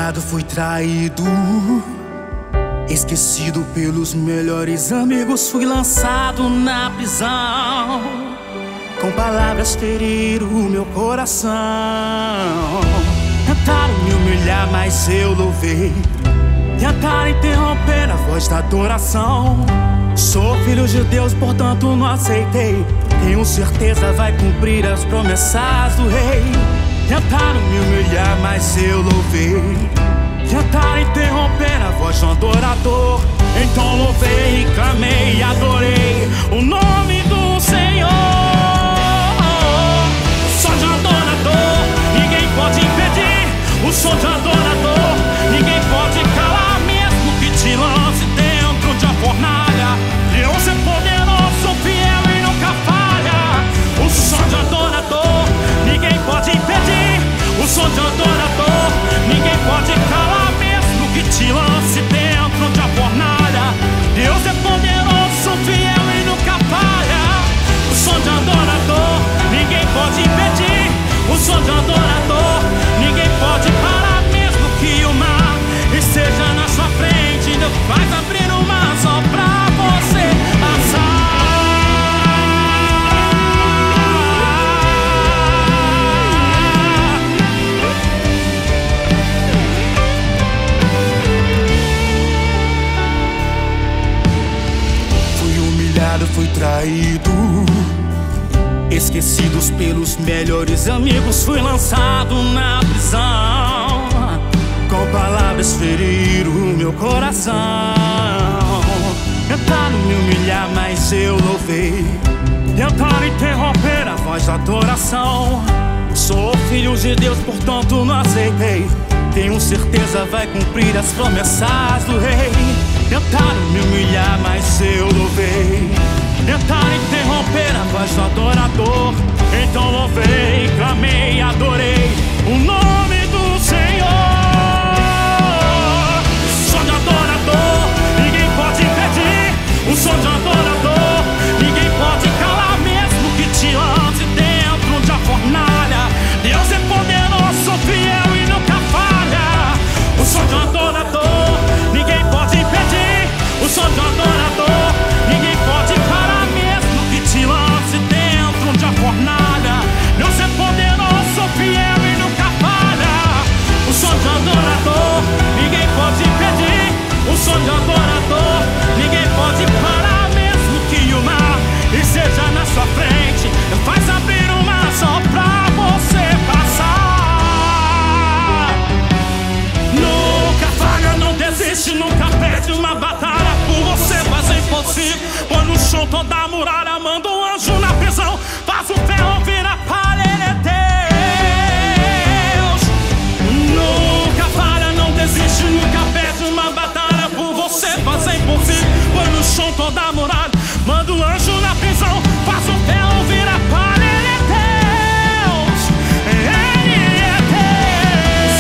humilhado, fui traído, esquecido pelos melhores amigos, fui lançado na prisão. Com palavras feriram o meu coração. Tentaram me humilhar, mas eu louvei. Tentaram interromper a voz da adoração. Sou filho de Deus, portanto não aceitei. Tenho certeza vai cumprir as promessas do rei. Tentaram me humilhar, mas eu louvei. Tentaram interromper a voz do adorador. Então louvei e clamei e adorei o nome do Senhor. O som de adorador, ninguém pode impedir. O som de adorador, ninguém pode calar. Mesmo que te lance dentro de uma fornalha, Deus é poderoso, fiel e nunca falha. O som de adorador, ninguém pode impedir. O som de adorador, ninguém pode calar. Mesmo que te lance dentro de uma fornalha, Deus é poderoso, fiel e nunca falha. O som de adorador, ninguém pode impedir. O som de adorador, ninguém pode parar. Mesmo que o mar esteja na sua frente, Deus faz abrir o mar só pra você passar. Fui humilhado, fui traído, esquecidos pelos melhores amigos, fui lançado na prisão. Com palavras feriram o meu coração. Tentaram me humilhar, mas eu louvei. Tentaram interromper a voz da adoração. Sou filho de Deus, portanto não aceitei. Tenho certeza vai cumprir as promessas do rei. Tentaram me humilhar, mas eu louvei. Tentaram interromper a voz do adorador. Então louvei, clamei, adorei o nome do Senhor. O som de adorador, ninguém pode impedir. O som de adorador, ninguém pode calar. Mesmo que te lance dentro de uma fornalha, Deus é poderoso, fiel e nunca falha. O som de adorador, ninguém pode impedir. O som de adorador, ninguém pode parar. Mesmo que te lance dentro de uma fornalha, Deus é poderoso, fiel e nunca falha. O som de adorador, ninguém pode impedir. O som de adorador, ninguém pode parar. Mesmo que o mar esteja na sua frente, faz abrir o mar só pra você passar. Nunca falha, não desiste, nunca perde uma batalha. Por você faz o impossível, põe no chão toda a muralha. Manda um anjo na prisão, faz o ferro virar palha. Ele é Deus. Nunca falha, não desiste, nunca perde uma batalha. Por você faz o impossível, põe no chão toda a muralha. Manda um anjo na prisão, faz o ferro virar palha. Ele é Deus. Ele é Deus.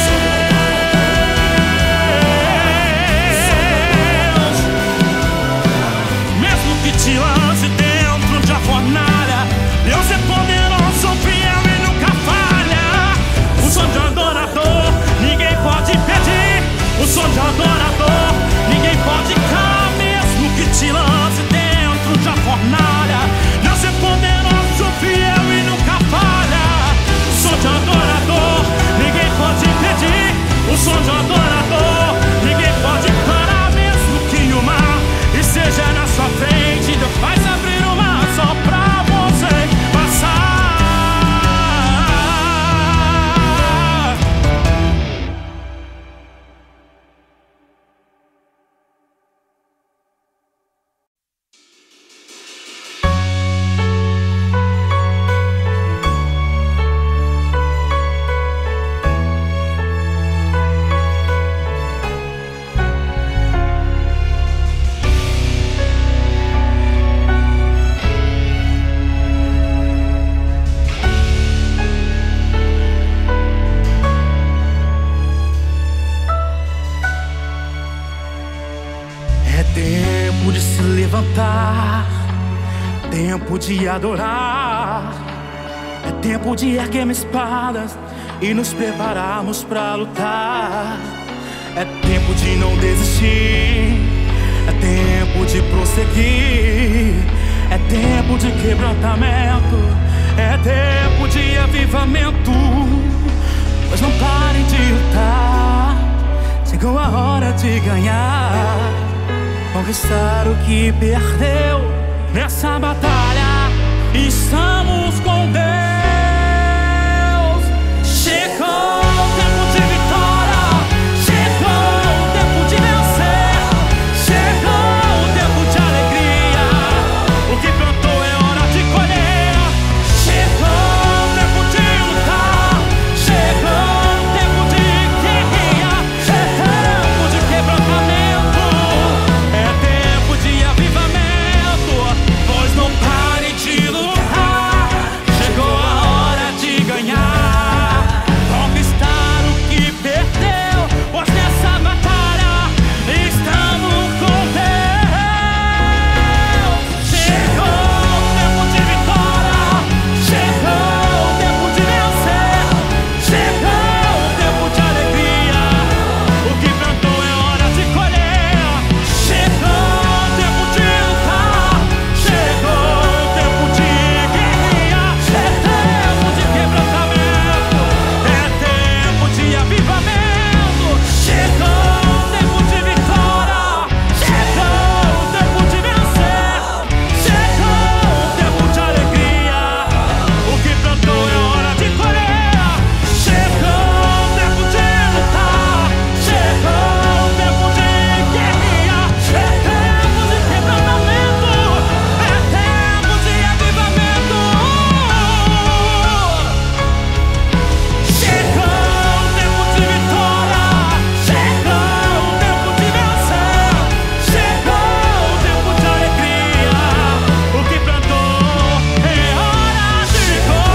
Mesmo que te lance dentro de uma fornalha, Deus é poderoso, fiel e nunca falha. O som de adorador, ninguém pode impedir. O som de adorador, ninguém pode calar. Mesmo que te lance dentro de uma fornalha, Deus é poderoso, fiel e nunca falha. O som de adorador, ninguém pode impedir. O som de adorador, ninguém pode parar. Mesmo que o mar esteja na sua frente, Deus faz abrir o mar só pra você passar. Tempo de se levantar, tempo de adorar, é tempo de erguer espadas e nos prepararmos pra lutar. É tempo de não desistir, é tempo de prosseguir, é tempo de quebrantamento, é tempo de avivamento. Pois não parem de lutar, chegou a hora de ganhar, conquistar o que perdeu. Nessa batalha estamos com Deus. Chegou o tempo de vitória, chegou o tempo de vencer, chegou o tempo de alegria. O que plantou é hora de colher. Chegou o tempo de lutar, chegou o tempo de guerrear, é tempo de quebrantamento, é tempo de avivamento. Pois não pare de lutar, chegou a hora de ganhar, conquistar o que perdeu. Pois nessa batalha estamos com Deus. Chegou o tempo de vitória, chegou o tempo de vencer, chegou o tempo de alegria. O que plantou é hora de colher. Chegou o tempo de lutar, chegou o tempo de guerrear, é tempo de quebrantamento, é tempo de avivamento. Chegou o tempo de vitória, chegou o tempo de vencer, chegou o tempo de alegria. O que plantou é hora de colher. Chegou o tempo de lutar, chegou o tempo de guerrear, é tempo de quebrantamento, é tempo de avivamento. Chegou o tempo de vitória, chegou o tempo de vencer, chegou o tempo de alegria. O que plantou é hora de colher. Chegou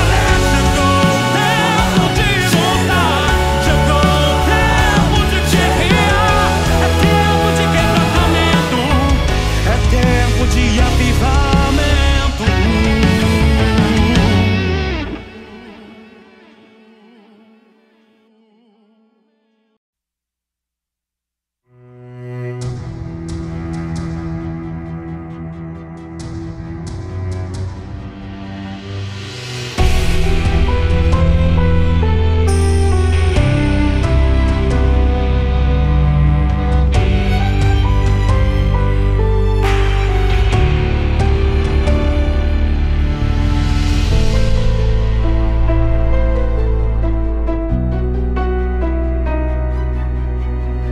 o tempo de lutar, chegou o tempo de guerrear, é tempo de quebrantamento, é tempo de avivamento.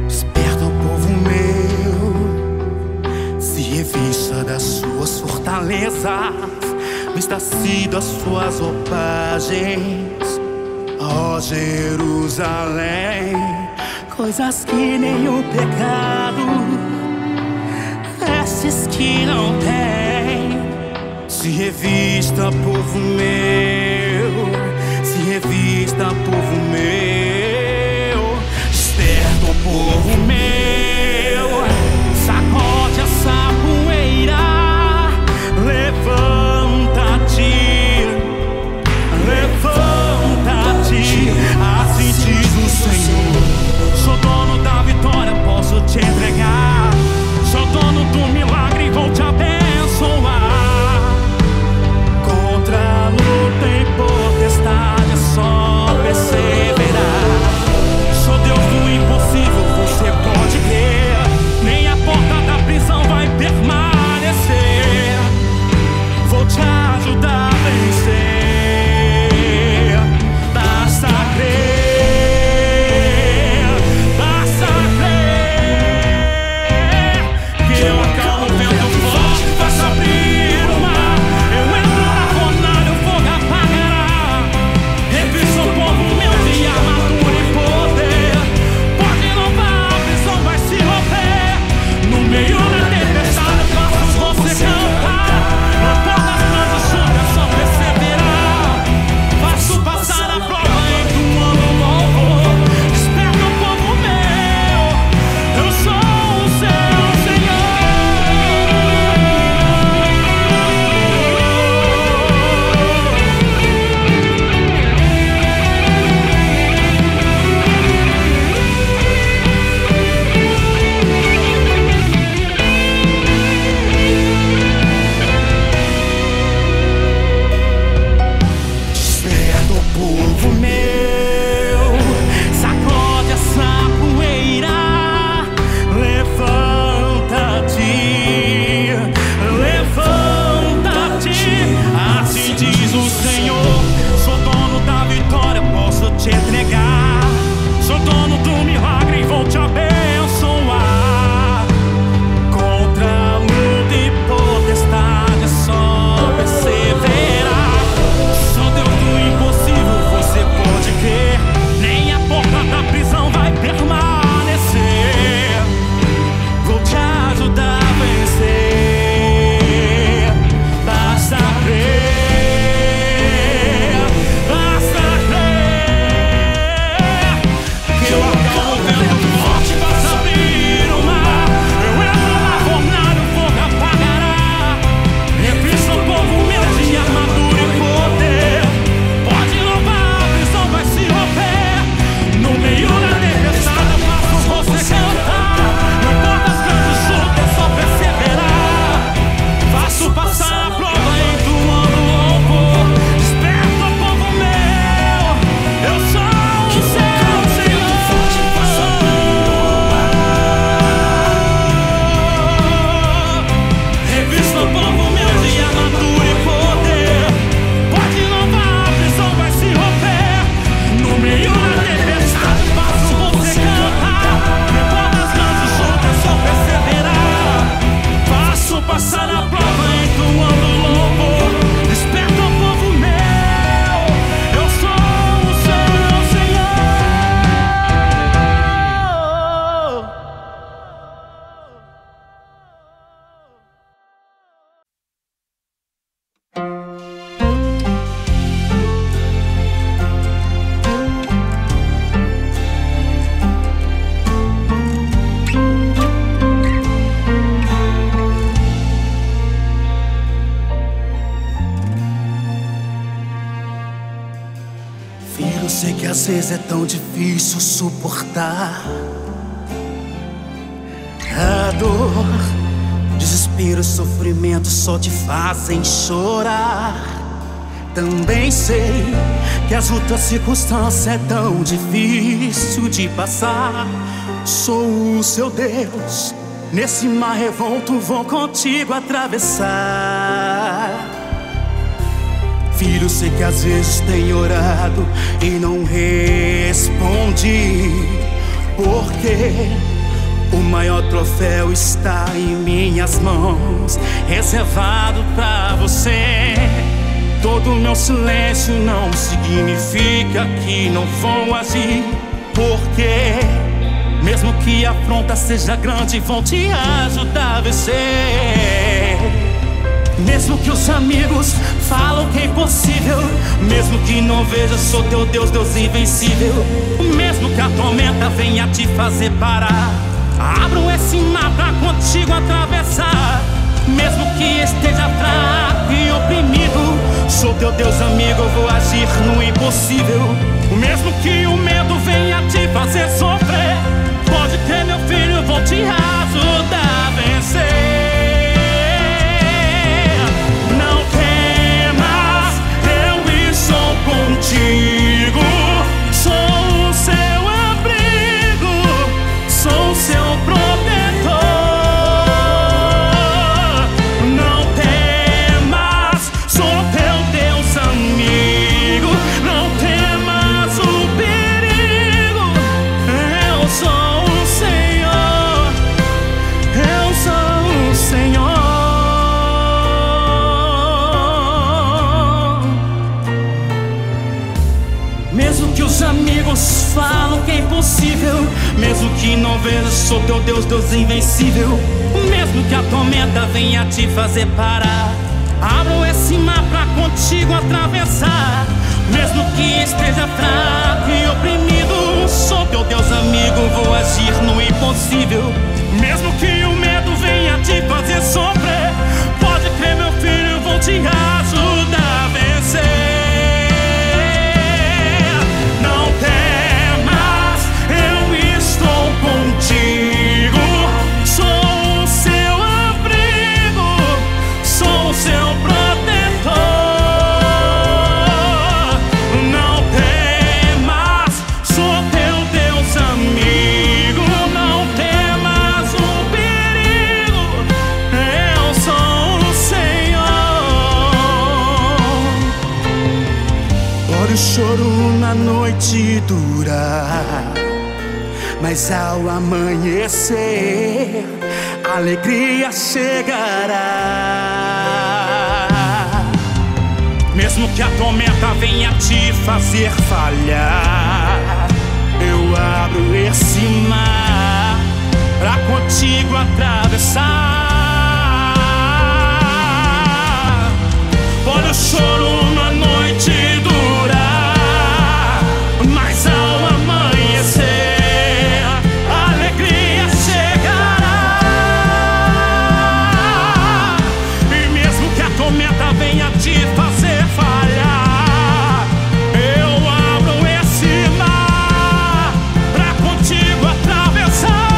Desperta o povo meu, se revista das suas fortalezas, vista-se das suas roupagens, ó Jerusalém. Coisas que nenhum pecado, vestes que não tem. Se revista, povo meu, se revista, povo meu. Desperta, povo meu, sacode essa poeira, levanta-te, levanta-te. Assim diz o Senhor: sou dono da vitória, posso te entregar. Sou dono do milagre, vou te abençoar. Contra a luta e potestade é só perseverar. vezes é tão difícil suportar a dor, desespero e sofrimento só te fazem chorar. Também sei que as outras circunstâncias é tão difícil de passar. Sou o seu Deus, nesse mar revolto vou contigo atravessar. Filho, sei que às vezes tem orado e não respondi, porque o maior troféu está em minhas mãos, reservado pra você. Todo meu silêncio não significa que não vou agir, porque mesmo que a afronta seja grande, vão te ajudar a vencer. Mesmo que os amigos falam que é impossível, mesmo que não veja, sou teu Deus, Deus invencível. Mesmo que a tormenta venha te fazer parar, abro esse mar pra contigo atravessar. Mesmo que esteja fraco e oprimido, sou teu Deus amigo, eu vou agir no impossível. Mesmo que o medo venha te fazer sofrer, pode ter, meu filho, vou te ajudar a vencer. Não temas, eu estou contigo. Sou o seu abrigo, sou o seu protetor. Não temas, sou teu Deus amigo. Não temas o perigo, eu sou o Senhor, eu sou o Senhor. Mesmo que os amigos falam que é impossível, mesmo que não veja, sou teu Deus, Deus invencível. Mesmo que a tormenta venha te fazer parar, abro esse mar pra contigo atravessar. Mesmo que esteja fraco e oprimido, sou teu Deus amigo, vou agir no impossível. Mesmo que o medo venha te fazer sofrer, pode crer, meu filho, vou te ajudar a vencer. Contigo, sou o seu abrigo, sou o seu protetor. Não temas, sou teu Deus amigo. Não temas o perigo, eu sou o Senhor. Pode o choro na noite durar, mas ao amanhecer, a alegria chegará. Mesmo que a tormenta venha te fazer falhar, eu abro esse mar pra contigo atravessar. Pode o choro na noite durar, mas ao amanhecer venha te fazer falhar, eu abro esse mar pra contigo atravessar.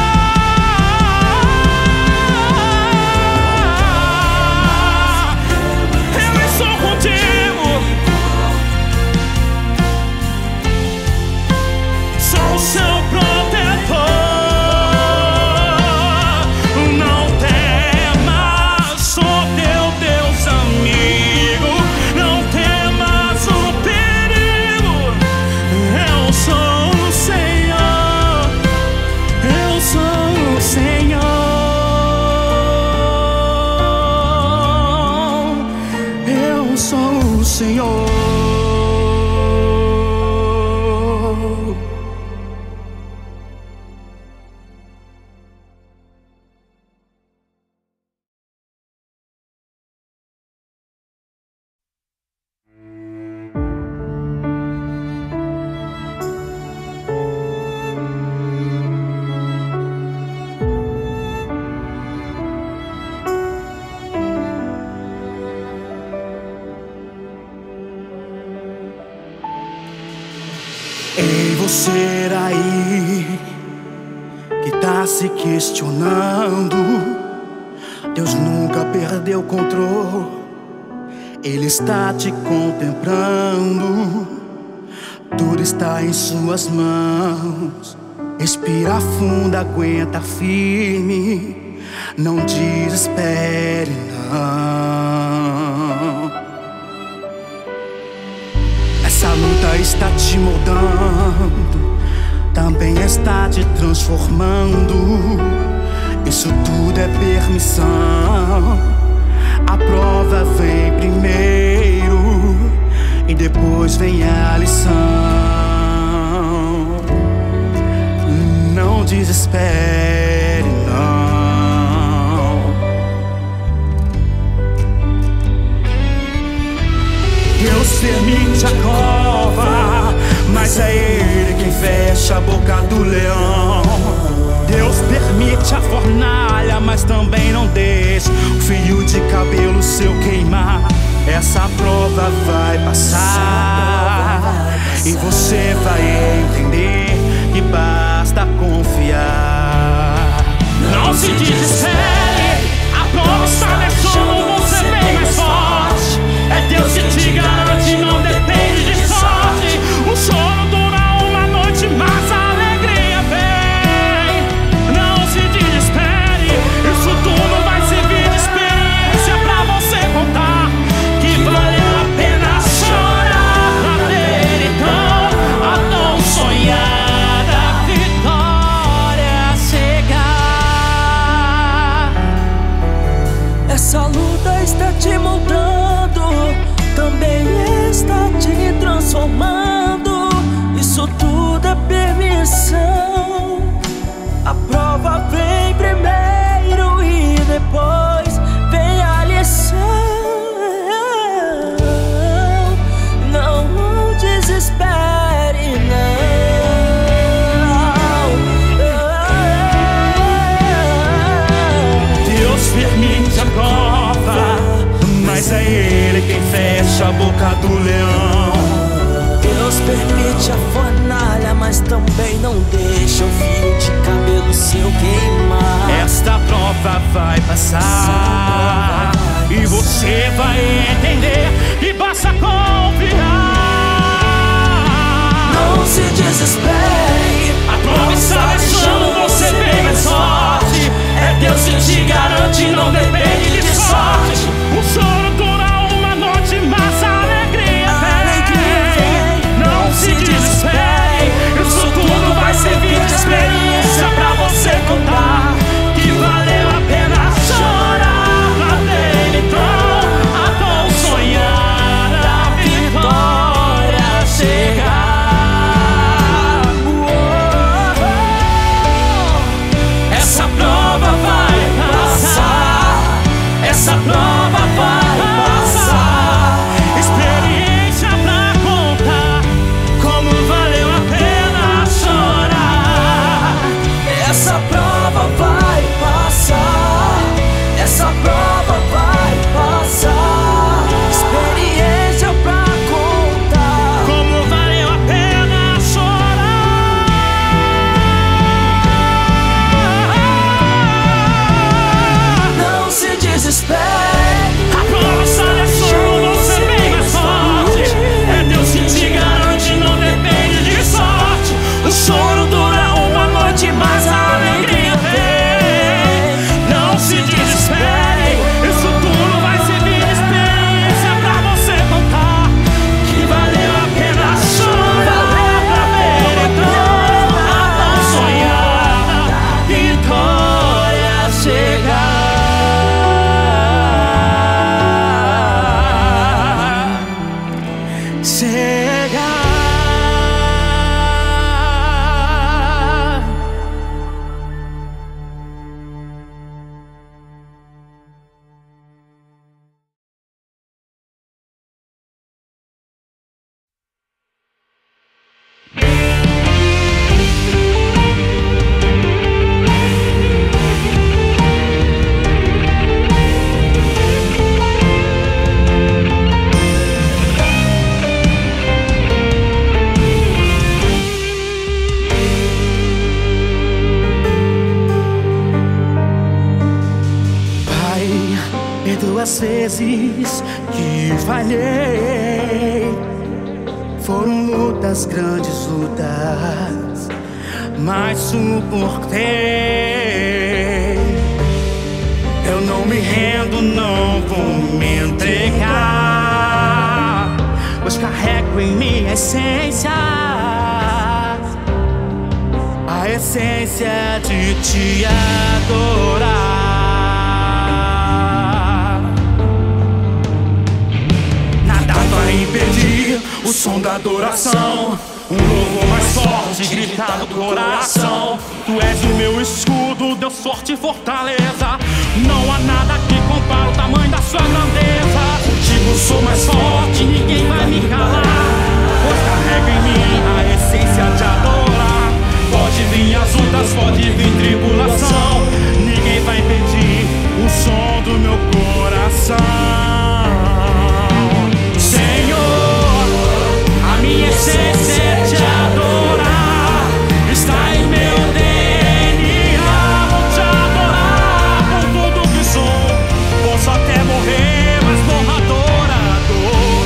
Você aí que tá se questionando, Deus nunca perdeu o controle. Ele está te contemplando, tudo está em suas mãos. Respira fundo, aguenta firme, não desespere não. Essa luta está te moldando, também está te transformando. Isso tudo é permissão. A prova vem primeiro e depois vem a lição. Não desespere não. Deus permite a cova, mas é Ele quem fecha a boca do leão. Deus permite a fornalha, mas também não deixa o fio de cabelo seu queimar. Essa prova vai passar e você vai entender que basta confiar. Não se desespere, a prova está deixando você bem mais forte. É Deus que te garante, não depende de sorte. O choro dura uma noite, mas a alegria vem. Não se desespere, isso tudo vai servir de experiência pra você contar que valeu a pena chorar pra ter então a tão sonhada vitória chegar. Essa luta está te moldando, também está te transformando. Isso tudo é permissão. A prova vem primeiro e depois vem a lição. Não desespere não. Deus permite a prova, mas é Ele quem fecha a boca do leão. Deus permite a fornalha, mas também não deixa o fio de cabelo seu queimar. Esta prova vai passar e você vai entender que basta confiar. Não se desespere, A prova está deixando você bem mais forte. É Deus que te garante, não depende de sorte. O choro dura uma noite, mas a alegria vem. Não se desespere, isso tudo vai servir de experiência pra você contar que valeu a pena chorar pra ter então a tão sonhada vitória chegar. as vezes que falhei. Foram lutas, grandes lutas, mas suportei. Eu não me rendo, não vou me entregar, pois carrego em minha essência a essência de te adorar. Nada vai impedir o som da adoração, um louvor mais forte, gritar do coração. Tu és o meu escudo, Deus forte e fortaleza. Não há nada que compare o tamanho da sua grandeza. Contigo sou mais forte, ninguém vai me calar, pois carrego em mim a essência de adorar. Pode vir as lutas, pode vir tribulação, ninguém vai impedir o som do meu coração. Senhor, a minha essência é te adorar, está em meu DNA. Vou te adorar por tudo que sou, posso até morrer, mas morro adorador.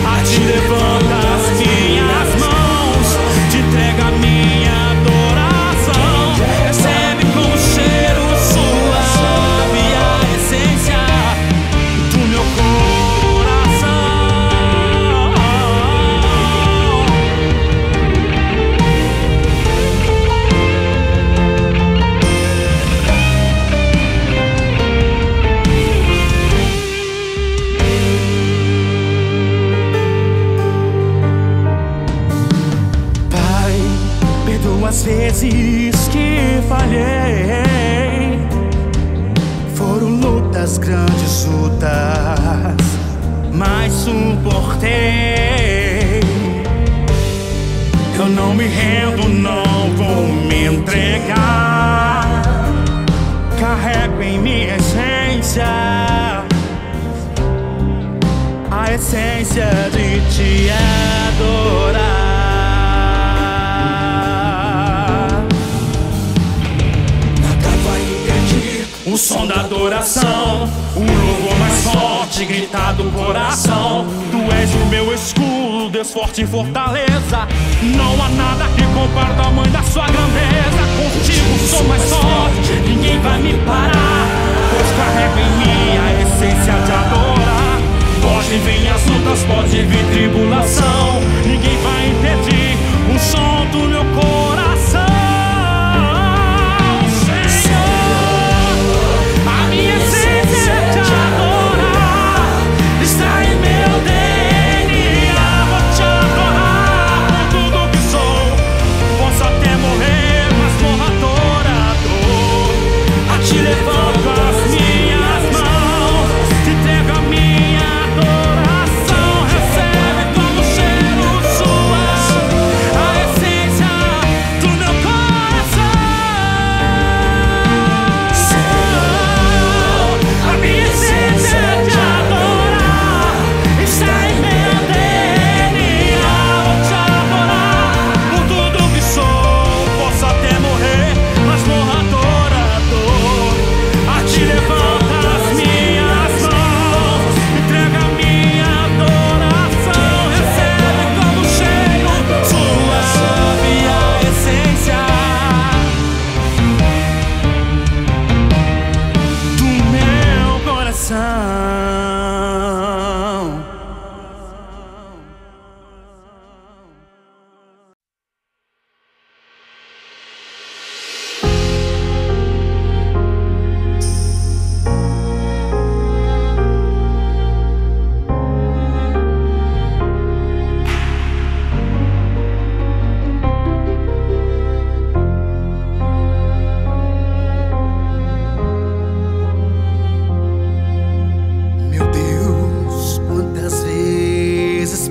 A ti levanta as minhas mãos, te entrega a minha adoração. Recebe com cheiro suave a essência do meu coração. Pai, perdoa as vezes que falhei. Foram lutas, grandes lutas, mas suportei. Eu não me rendo, não vou me entregar. Carrego em minha essência a essência de te adorar. Nada vai impedir o som da adoração, o louvor mais forte, gritar do coração. Tu és o meu escudo, Deus forte e fortaleza. Não há nada que compare o tamanho da sua grandeza. Contigo sou mais forte, ninguém vai me parar, pois carrego em mim a essência de adorar. Pode vir as lutas, pode vir tribulação, ninguém vai impedir o som do meu coração.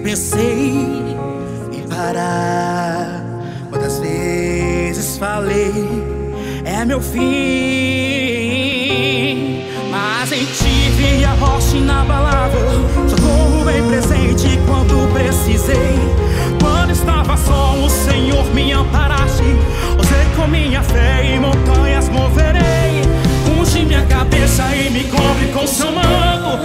Pensei em parar, quantas vezes falei, é meu fim. Mas em ti vi a rocha inabalável, socorro bem presente quando precisei. Quando estava só, o Senhor me amparaste. Usei com minha fé e montanhas moverei. Unge minha cabeça e me cobre com seu manto.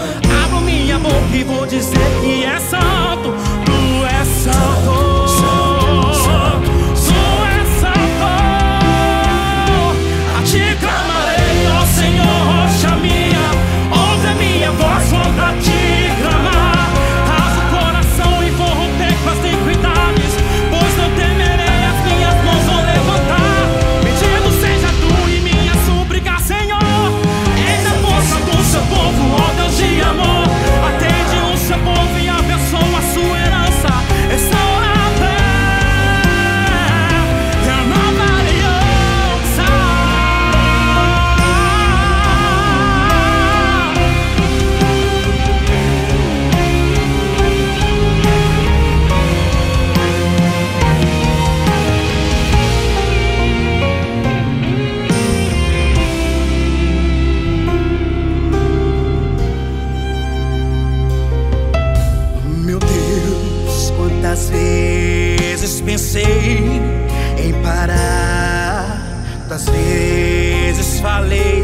vezes falei,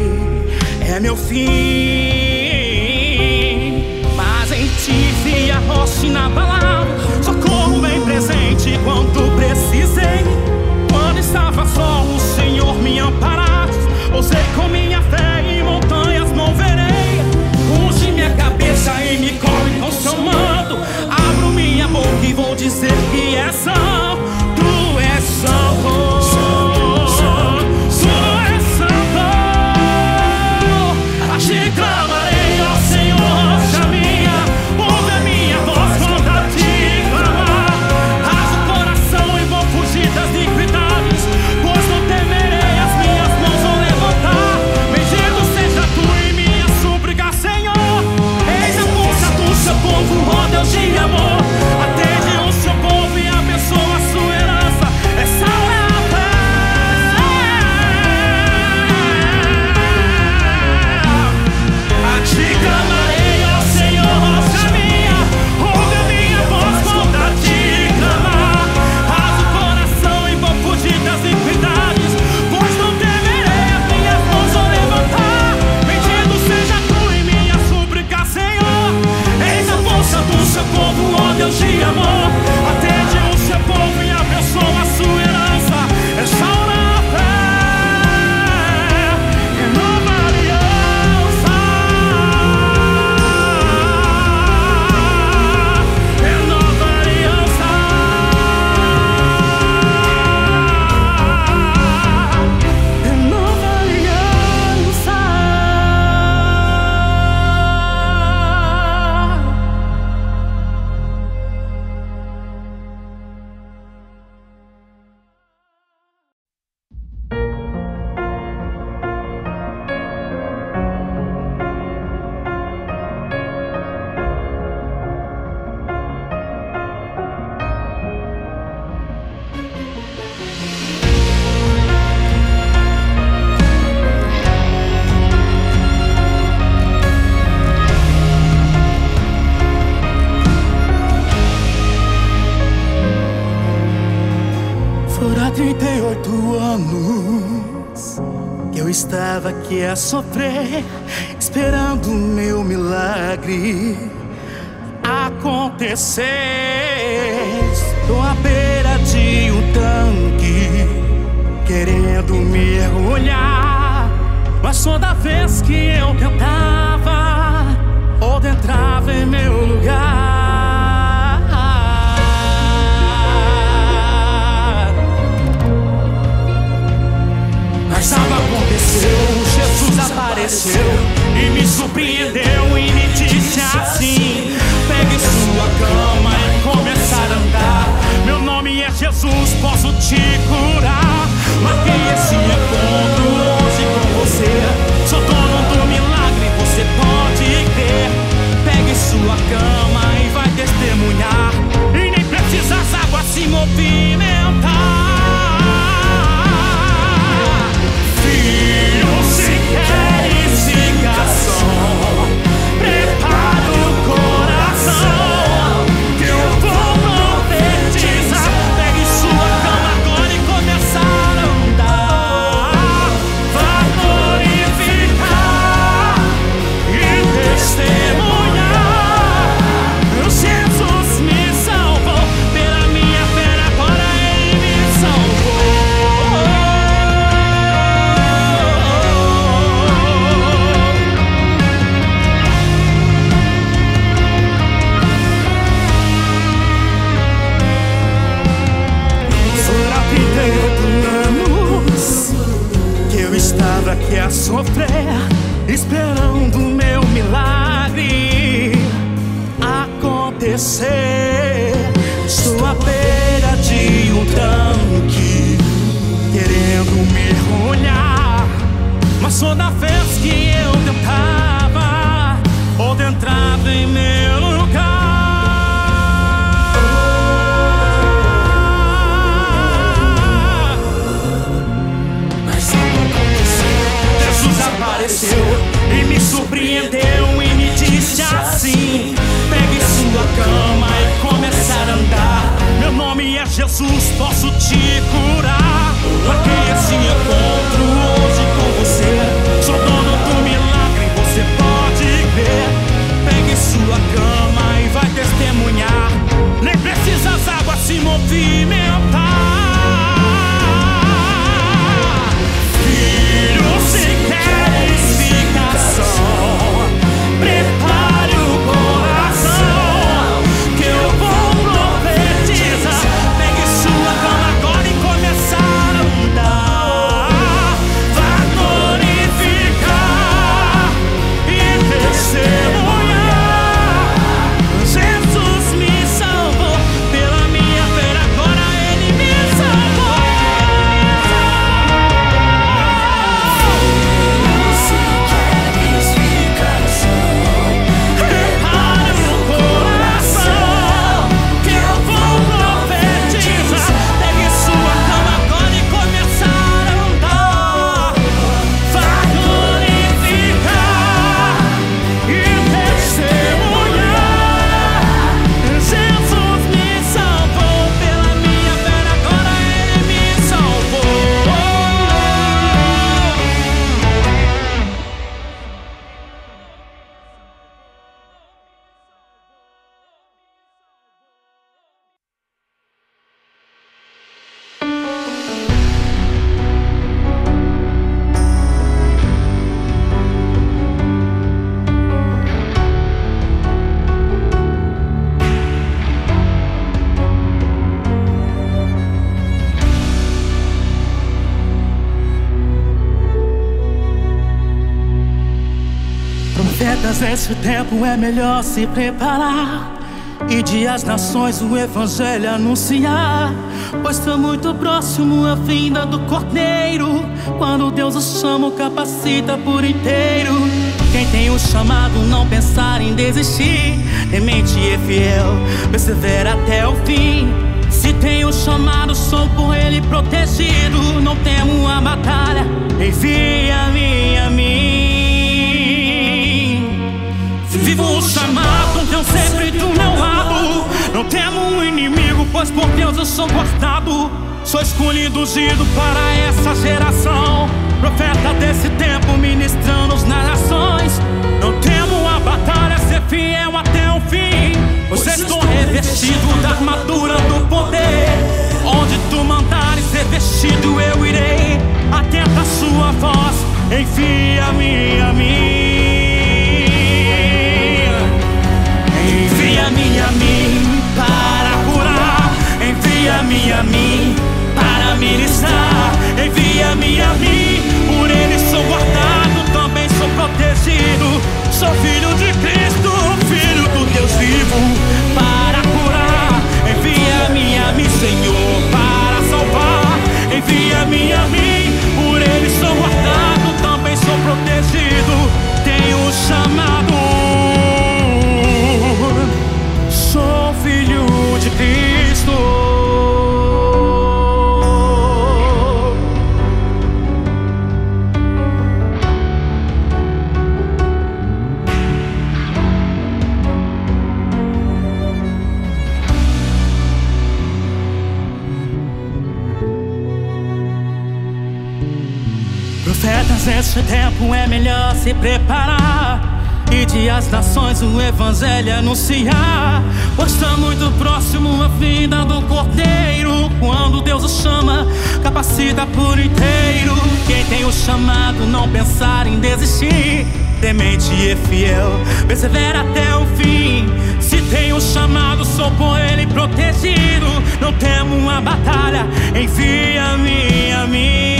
é meu fim, mas em ti vi a rocha inabalável, socorro bem presente quando precisei. Quando estava só, o Senhor me amparaste. Ousei com minha fé e montanhas moverei. Unge minha cabeça e me cobre com seu manto. Abro minha boca e vou dizer que és santo. Tu és santo. Te clamarei ao Senhor, rocha minha, ouve a minha voz quando a te clamar. Raso o coração e vou fugir das iniquidades, pois não temerei, as minhas mãos vou levantar. Bendito seja tu em minha súplica, Senhor. Eis a força do seu povo, ó Deus de amor. Atende o seu povo e abençoa a sua herança. Essa é a fé. Te clamarei ao Senhor, rocha minha, ouve a minha voz quando a te clamar. Raso o coração e vou fugir das iniquidades, pois não temerei, as minhas mãos vou levantar. Bendito seja tu em minha súplica, Senhor. Eis a força do seu povo, ó Deus de amor. Atende o seu povo e abençoa a sua herança. Restaura a fé, renova a aliança. Fora 38 anos que eu estava aqui a sofrer, esperando o meu milagre acontecer. Estou à beira de um tanque, querendo mergulhar, mas toda vez que eu tentava, outro entrava em meu lugar. Mas algo aconteceu, Jesus apareceu e me surpreendeu e me disse assim: pegue sua cama e começar a andar. Meu nome é Jesus, posso te curar. Marquei esse encontro hoje com você. Sou dono do milagre, você pode crer. Pegue sua cama e vai testemunhar, e nem precisa as águas se movimentar. Prepara o coração, que eu vou profetizar. Pegue sua cama agora e começar a andar. Vai glorificar e testemunhar. Jesus me salvou, pela minha fé agora Ele me salvou. Estava aqui a sofrer, esperando o meu milagre acontecer. Estou à beira de um tanque, querendo mergulhar, mas toda vez que eu tentava, outro entrava em meu lugar. Apareceu e me surpreendeu e me disse assim: pegue sua cama e começar a andar. Meu nome é Jesus, posso te curar. Marquei esse encontro hoje Profetas, esse tempo é melhor se preparar e de as nações o evangelho anunciar, pois está muito próximo a vinda do Cordeiro. Quando Deus o chama, o capacita por inteiro. Quem tem o chamado não pensar em desistir, temente e fiel, persevera até o fim. Se tem o chamado, sou por ele protegido, não temo a batalha, envia-me a mim. Vivo o chamado, Deus sempre do meu lado, não temo um inimigo, pois por Deus eu sou guardado. Sou escolhido, ungido para essa geração, profeta desse tempo, ministrando nas nações. Não temo a batalha, ser fiel até o fim, pois estou revestido da armadura do poder. Onde tu mandares ser vestido eu irei, atenta a sua voz, envia-me a mim. Envia-me a mim para curar, envia-me a mim para ministrar, envia-me a mim, por ele sou guardado, também sou protegido. Sou filho de Cristo, filho do Deus vivo, para curar, envia-me a mim, Senhor, para salvar, envia-me a mim, por ele sou guardado, também sou protegido. Tenho chamado, sou filho de Cristo. Profetas, esse tempo é melhor se preparar e de as nações o evangelho anunciar, pois está muito próximo a vinda do Cordeiro. Quando Deus o chama, capacita por inteiro. Quem tem o chamado não pensar em desistir, temente e fiel, persevera até o fim. Se tem o chamado, sou por ele protegido, não temo a batalha, envia-me a mim.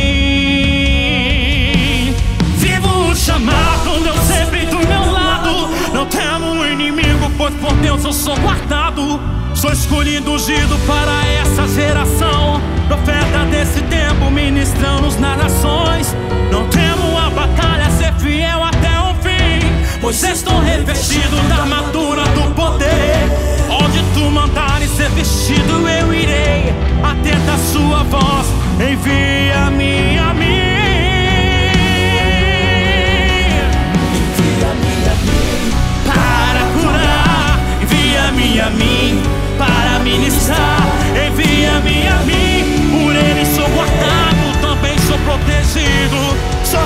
Vivo o chamado, Deus sempre do meu lado, não temo o inimigo, pois por Deus eu sou guardado. Sou escolhido, ungido para essa geração, profeta desse tempo, ministrando nas nações. Não temo a batalha, ser fiel até o fim, pois estou revestido da armadura do poder. Onde tu mandares ser vestido eu irei, atenta a sua voz, envia-me a mim. Para curar, envia-me a mim, para ministrar, envia-me a mim, por ele sou guardado, também sou protegido. Sou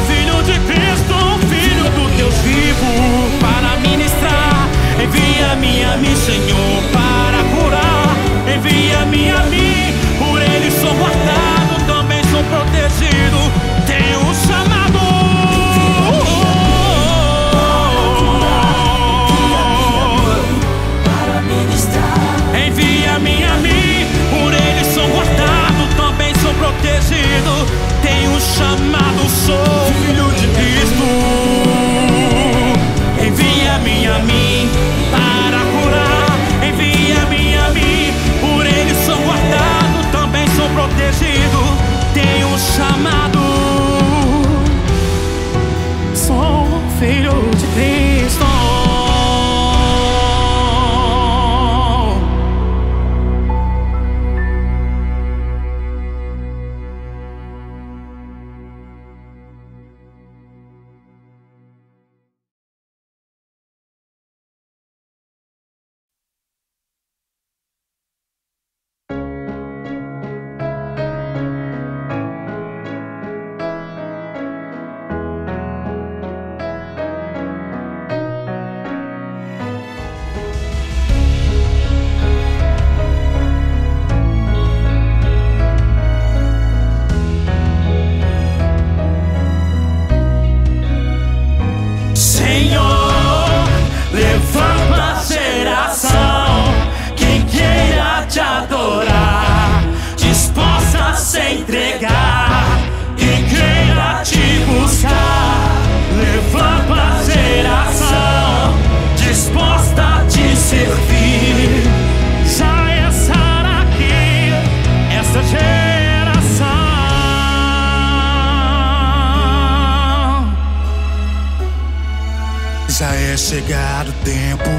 Já é chegado o tempo,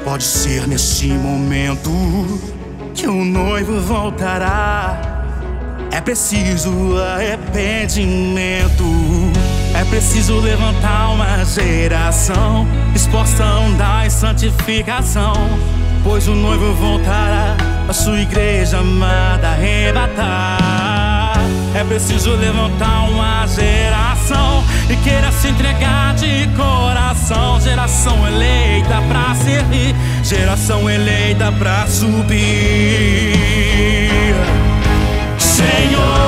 pode ser neste momento que o noivo voltará. É preciso arrependimento, é preciso levantar uma geração exposta a andar em santificação, pois o noivo voltará, a sua igreja amada arrebatar. É preciso levantar uma geração e queira se entregar de coração. Geração eleita pra servir, geração eleita pra subir. Senhor,